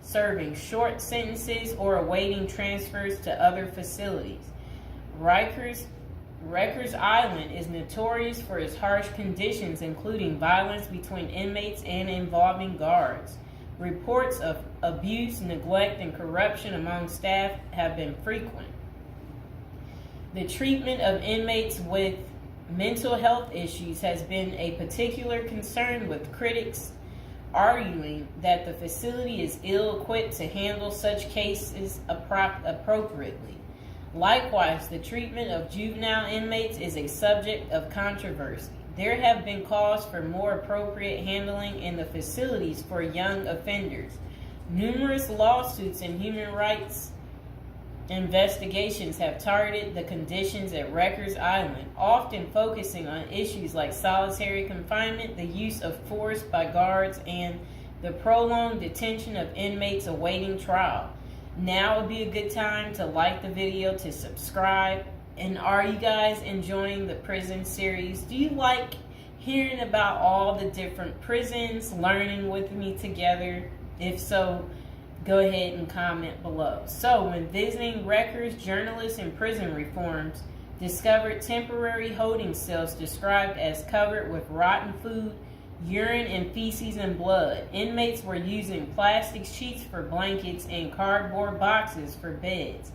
serving short sentences or awaiting transfers to other facilities. Rikers Island is notorious for its harsh conditions, including violence between inmates and involving guards. Reports of abuse, neglect, and corruption among staff have been frequent. The treatment of inmates with mental health issues has been a particular concern, with critics arguing that the facility is ill-equipped to handle such cases appropriately. Likewise, the treatment of juvenile inmates is a subject of controversy. There have been calls for more appropriate handling in the facilities for young offenders. Numerous lawsuits and human rights investigations have targeted the conditions at Rikers Island, often focusing on issues like solitary confinement, the use of force by guards, and the prolonged detention of inmates awaiting trial. Now would be a good time to like the video, to subscribe. And are you guys enjoying the prison series? Do you like hearing about all the different prisons, learning with me together? If so, go ahead and comment below. So, when visiting Rikers, journalists in prison reforms discovered temporary holding cells described as covered with rotten food, urine, and feces and blood. Inmates were using plastic sheets for blankets and cardboard boxes for beds.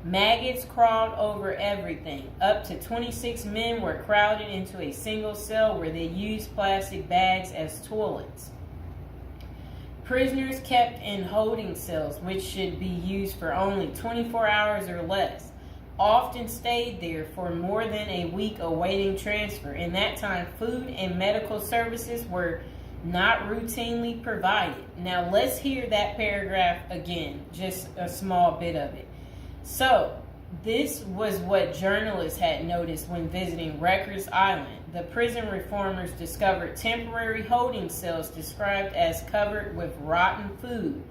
Maggots crawled over everything. Up to 26 men were crowded into a single cell where they used plastic bags as toilets. Prisoners kept in holding cells, which should be used for only 24 hours or less, often stayed there for more than a week awaiting transfer. In that time, food and medical services were not routinely provided. Now let's hear that paragraph again, just a small bit of it. So, this was what journalists had noticed when visiting Rikers Island. The prison reformers discovered temporary holding cells described as covered with rotten food,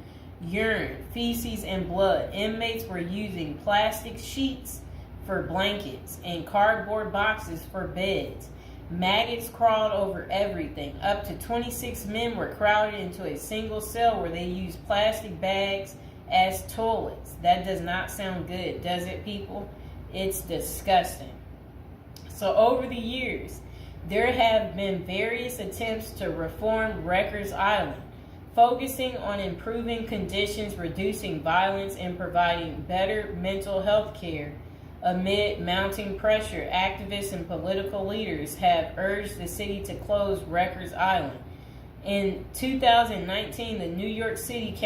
urine, feces, and blood. Inmates were using plastic sheets for blankets and cardboard boxes for beds. Maggots crawled over everything. Up to 26 men were crowded into a single cell where they used plastic bags as toilets. That does not sound good, does it, people? It's disgusting. So over the years, there have been various attempts to reform Rikers Island, focusing on improving conditions, reducing violence, and providing better mental health care. Amid mounting pressure, activists and political leaders have urged the city to close Rikers Island. In 2019, the New York City Council